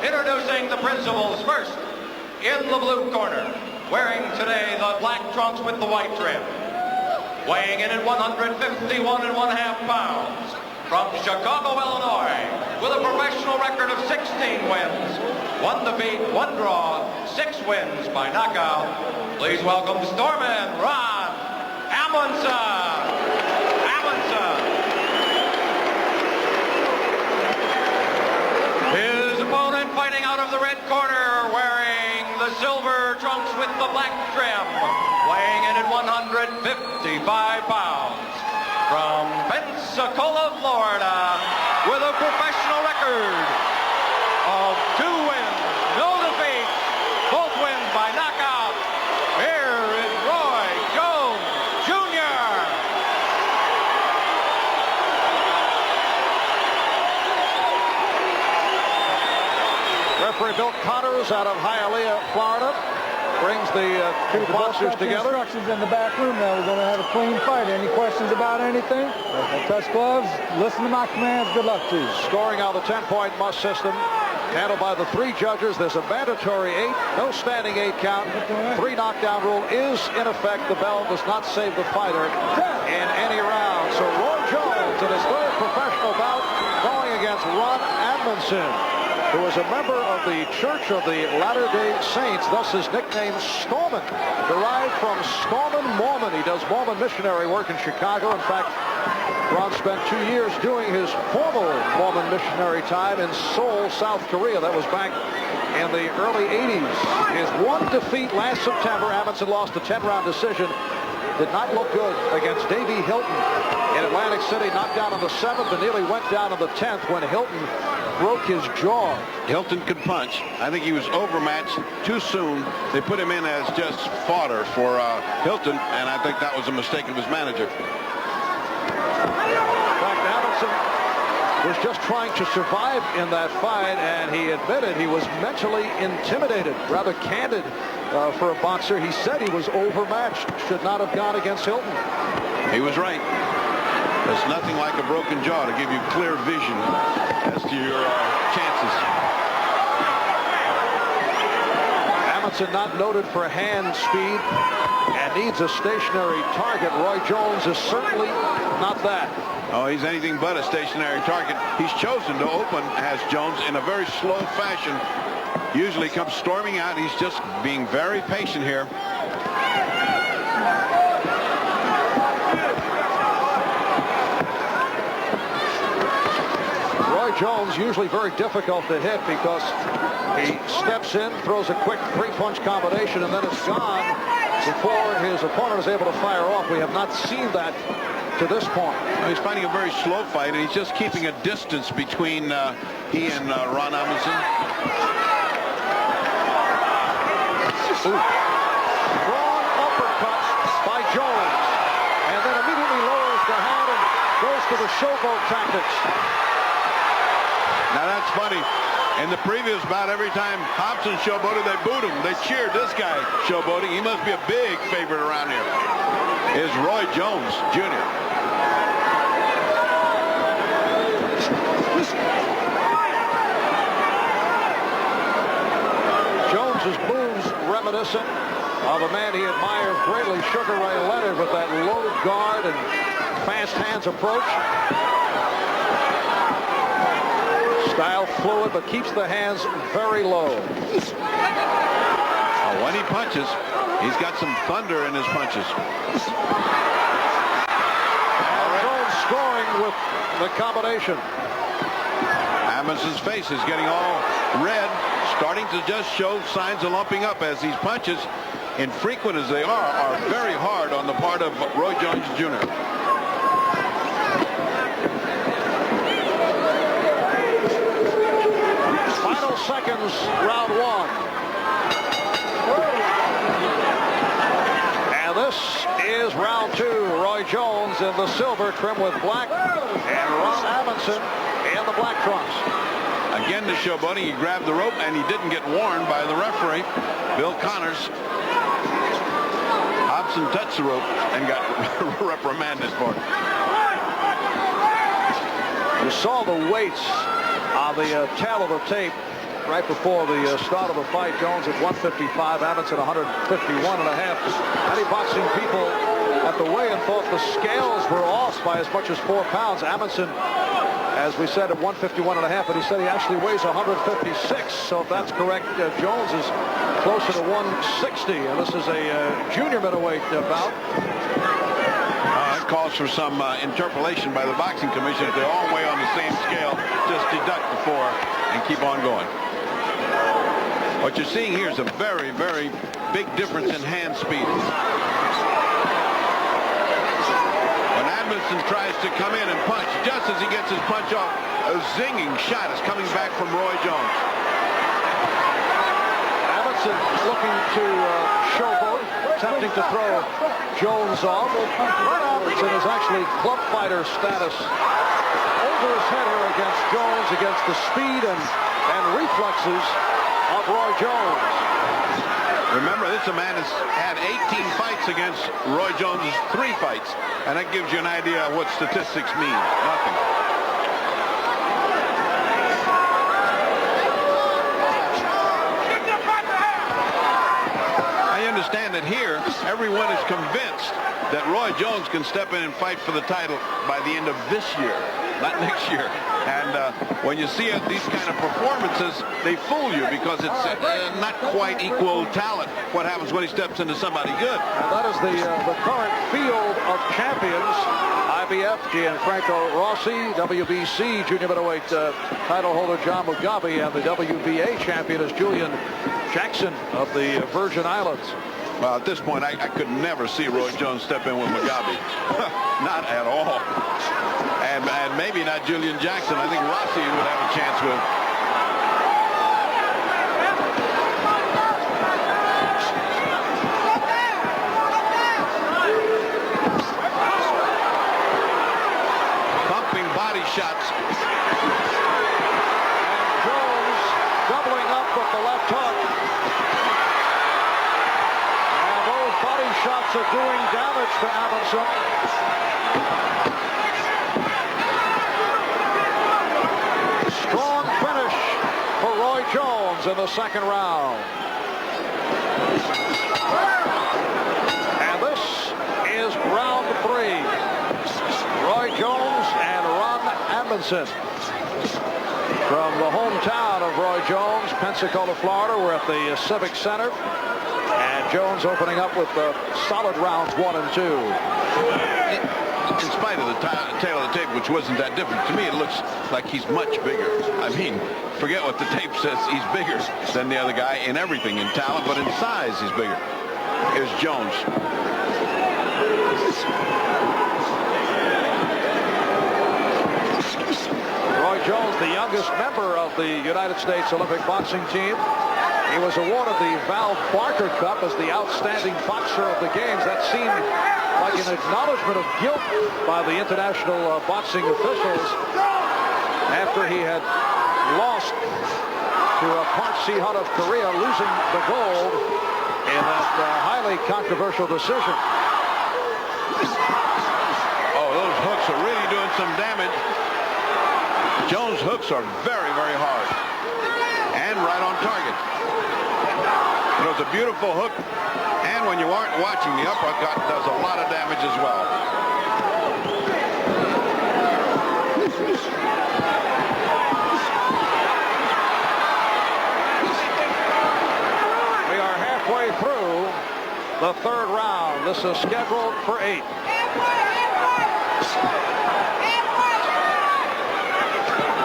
Introducing the principals first. In the blue corner, wearing today the black trunks with the white trim. Weighing in at 151.5 pounds. From Chicago, Illinois, with a professional record of 16 wins, 1 defeat, 1 draw, 6 wins by knockout. Please welcome Stormin Ron Amundsen. His opponent fighting out of the red corner, wearing the silver trunks with the black trim, weighing in at 155 pounds. From Pensacola, Florida, with a professional record of 2 wins, no defeats, both wins by knockout. Here is Roy Jones Jr. Referee Bill Connors out of Hialeah, Florida, brings the two boxers together. Instructions in the back room now. We're going to have a clean fight. Any questions about anything? Touch gloves. Listen to my commands. Good luck to you. Scoring on the 10-point must system, handled by the 3 judges. There's a mandatory 8, no standing 8 count. 3 knockdown rule is in effect. The bell does not save the fighter in any round. So Roy Jones in his 3rd professional bout going against Ron Amundsen, who is a member of the Church of the Latter-day Saints, thus his nickname Stormin, derived from Stormin Mormon. He does Mormon missionary work in Chicago. In fact, Ron spent 2 years doing his formal Mormon missionary time in Seoul, South Korea. That was back in the early 80s. His 1 defeat last September, Amundsen lost a 10-round decision. Did not look good against Davey Hilton in Atlantic City. Knocked down on the 7th and nearly went down on the 10th when Hilton broke his jaw. Hilton could punch. I think he was overmatched too soon. They put him in as just fodder for Hilton, and I think that was a mistake of his manager. In fact, Amundsen was just trying to survive in that fight, and he admitted he was mentally intimidated, rather candid for a boxer. He said he was overmatched, should not have gone against Hilton. He was right. There's nothing like a broken jaw to give you clear vision as to your chances. Amundsen not noted for hand speed and needs a stationary target. Roy Jones is certainly not that. Oh, he's anything but a stationary target. He's chosen to open, has Jones, in a very slow fashion. Usually comes storming out. He's just being very patient here. Roy Jones usually very difficult to hit because he steps in, throws a quick 3-punch combination, and then it's gone before his opponent is able to fire off. We have not seen that to this point. He's fighting a very slow fight, and he's just keeping a distance between he and Ron Amundsen. Strong uppercut by Jones, and then immediately lowers the hand and goes to the showboat tactics. Now that's funny. In the previous bout, every time Hobson showboated, they booed him. They cheered this guy showboating. He must be a big favorite around here. Is Roy Jones Jr. Jones's moves reminiscent of a man he admires greatly, Sugar Ray Leonard, with that low guard and fast hands approach. Style fluid, but keeps the hands very low. When he punches, he's got some thunder in his punches. Jones scoring with the combination. Amundsen's face is getting all red, starting to just show signs of lumping up as these punches, infrequent as they are very hard on the part of Roy Jones Jr. Final seconds, round 1. And this is round 2. Roy Jones in the silver trim with black, and Ron Amundsen in the black trunks. Again, the showboating. He grabbed the rope, and he didn't get warned by the referee, Bill Connors. Hobson touched the rope and got reprimanded for it. You saw the weights on the tail of the tape. right before the start of the fight. Jones at 155, Amundsen 151.5. Many boxing people at the weigh-in thought the scales were off by as much as 4 pounds. Amundsen, as we said, at 151.5, but he said he actually weighs 156. So if that's correct, Jones is closer to 160, and this is a junior middleweight bout. It calls for some interpolation by the boxing commission. If they all weigh on the same scale, just deduct the 4 and keep on going. What you're seeing here is a very, very big difference in hand speed. When Amundsen tries to come in and punch, just as he gets his punch off, a zinging shot is coming back from Roy Jones. Amundsen looking to showboat, attempting to throw Jones off. Amundsen is actually club fighter status over his head here against Jones, against the speed and reflexes of Roy Jones. Remember, this man has had 18 fights against Roy Jones' 3 fights, and that gives you an idea of what statistics mean. Nothing. I understand that here, everyone is convinced that Roy Jones can step in and fight for the title by the end of this year, not next year. And when you see these kind of performances, they fool you because it's not quite equal talent. What happens when he steps into somebody good? And that is the current field of champions. IBF, Gianfranco Rossi, WBC junior middleweight title holder John Mugabe, and the WBA champion is Julian Jackson of the Virgin Islands. Well, at this point, I could never see Roy Jones step in with Mugabe. Not at all. And maybe not Julian Jackson. I think Rossi would have a chance with. Pumping body shots. And Jones doubling up with the left hook. And those body shots are doing damage to Amundsen. Strong finish for Roy Jones in the second round. And this is round 3. Roy Jones and Ron Amundsen. From the hometown of Roy Jones, Pensacola, Florida. We're at the Civic Center. And Jones opening up with solid rounds 1 and 2. In spite of the tail of the tape, which wasn't that different, to me it looks like he's much bigger. I mean, forget what the tape says. He's bigger than the other guy in everything, in talent, but in size he's bigger. Here's Jones. Roy Jones, the youngest member of the United States Olympic boxing team. He was awarded the Val Barker Cup as the outstanding boxer of the games. That seemed like an acknowledgement of guilt by the international boxing officials after he had lost to Park Si-hun of Korea, losing the gold in that highly controversial decision. Oh, those hooks are really doing some damage. Jones' hooks are very, very hard and right on target. You know, it's a beautiful hook, and when you aren't watching, the uppercut does a lot of damage as well. We are halfway through the 3rd round. This is scheduled for 8.